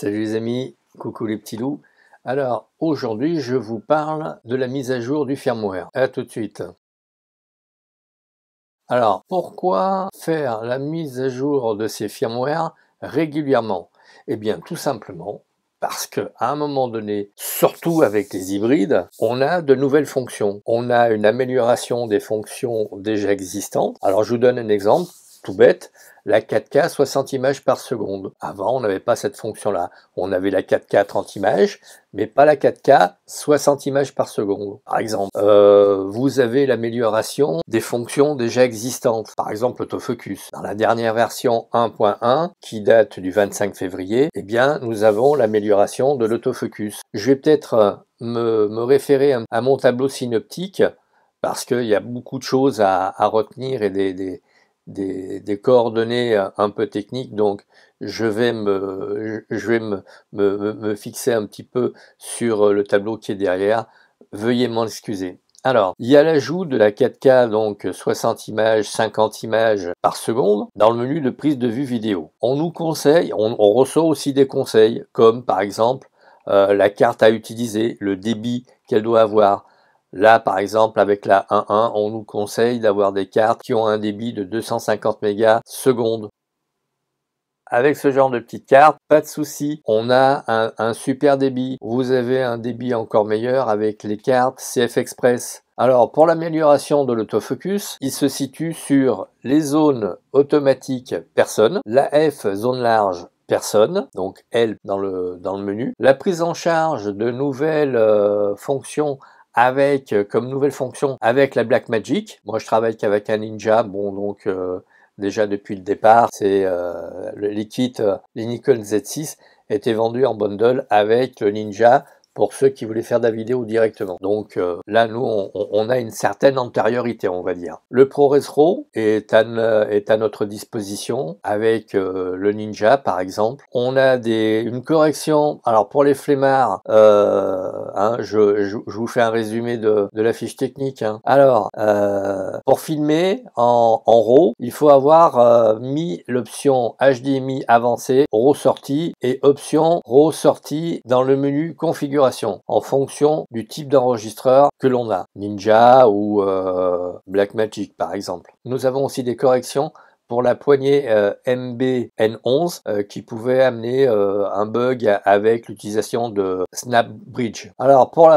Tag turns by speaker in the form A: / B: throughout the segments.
A: Salut les amis, coucou les petits loups. Alors aujourd'hui je vous parle de la mise à jour du firmware. À tout de suite. Alors pourquoi faire la mise à jour de ces firmware régulièrement? Eh bien tout simplement parce qu'à un moment donné, surtout avec les hybrides, on a de nouvelles fonctions. On a une amélioration des fonctions déjà existantes. Alors je vous donne un exemple tout bête. La 4K 60 images par seconde. Avant, on n'avait pas cette fonction-là. On avait la 4K 30 images, mais pas la 4K 60 images par seconde. Par exemple, vous avez l'amélioration des fonctions déjà existantes. Par exemple, l'autofocus. Dans la dernière version 1.1, qui date du 25 février, eh bien, nous avons l'amélioration de l'autofocus. Je vais peut-être me référer à mon tableau synoptique, parce qu'il y a beaucoup de choses à retenir et des coordonnées un peu techniques, donc je vais me fixer un petit peu sur le tableau qui est derrière. Veuillez m'en excuser. Alors, il y a l'ajout de la 4K, donc 60 images, 50 images par seconde, dans le menu de prise de vue vidéo. On nous conseille, on reçoit aussi des conseils, comme par exemple la carte à utiliser, le débit qu'elle doit avoir. Là, par exemple, avec la 1.1, on nous conseille d'avoir des cartes qui ont un débit de 250 mégas seconde. Avec ce genre de petites cartes, pas de souci, on a un super débit. Vous avez un débit encore meilleur avec les cartes CF Express. Alors, pour l'amélioration de l'autofocus, il se situe sur les zones automatiques personne, la F zone large personne, donc L dans le menu, la prise en charge de nouvelles fonctions avec comme nouvelle fonction avec la Blackmagic. Moi je travaille qu'avec un Ninja, bon donc déjà depuis le départ, c'est les kits, les Nikon Z6 étaient vendus en bundle avec le Ninja pour ceux qui voulaient faire de la vidéo directement. Donc là, nous, on a une certaine antériorité, on va dire. Le ProRes RAW est à notre disposition avec le Ninja, par exemple. On a une correction, alors pour les flemmards, je vous fais un résumé de la fiche technique. Hein. Alors, pour filmer en RAW, il faut avoir mis l'option HDMI avancé, RAW sortie et option RAW sortie dans le menu configuration en fonction du type d'enregistreur que l'on a, Ninja ou Blackmagic par exemple. Nous avons aussi des corrections pour la poignée MB-N11 qui pouvait amener un bug avec l'utilisation de SnapBridge. Alors pour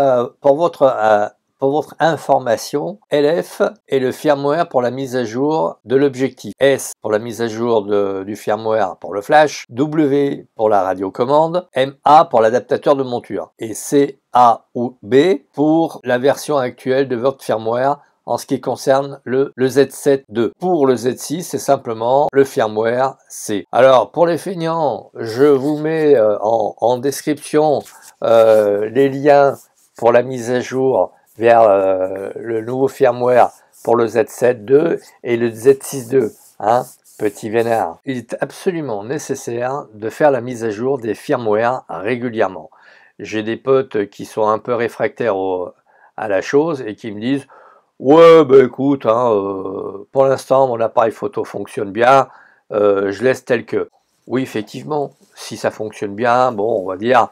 A: votre information, LF est le firmware pour la mise à jour de l'objectif. S pour la mise à jour du firmware pour le flash. W pour la radiocommande. MA pour l'adaptateur de monture. Et CA ou B pour la version actuelle de votre firmware en ce qui concerne le Z7 II. Pour le Z6, c'est simplement le firmware C. Alors, pour les feignants, je vous mets en description les liens pour la mise à jour vers le nouveau firmware pour le Z7 II et le Z6 II, hein, petit vénard. Il est absolument nécessaire de faire la mise à jour des firmware régulièrement. J'ai des potes qui sont un peu réfractaires à la chose et qui me disent « Ouais, bah écoute, hein, pour l'instant mon appareil photo fonctionne bien, je laisse tel que. » Oui, effectivement, si ça fonctionne bien, bon, on va dire,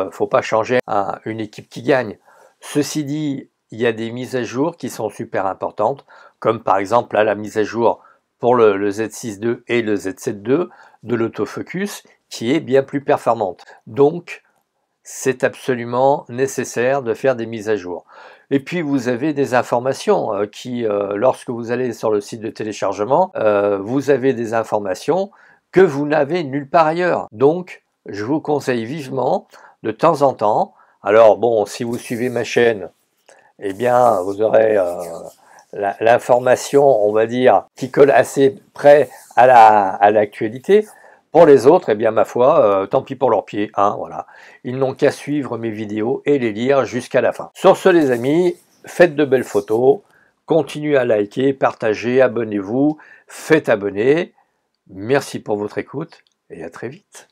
A: faut pas changer à une équipe qui gagne. Ceci dit, il y a des mises à jour qui sont super importantes, comme par exemple là, la mise à jour pour le Z6 II et le Z7 II de l'autofocus, qui est bien plus performante. Donc, c'est absolument nécessaire de faire des mises à jour. Et puis, vous avez des informations lorsque vous allez sur le site de téléchargement, vous avez des informations que vous n'avez nulle part ailleurs. Donc, je vous conseille vivement, de temps en temps, alors bon, si vous suivez ma chaîne, eh bien, vous aurez l'information, on va dire, qui colle assez près à l'actualité. Pour les autres, eh bien, ma foi, tant pis pour leurs pieds, hein, voilà. Ils n'ont qu'à suivre mes vidéos et les lire jusqu'à la fin. Sur ce, les amis, faites de belles photos, continuez à liker, partager, abonnez-vous, faites abonner. Merci pour votre écoute et à très vite.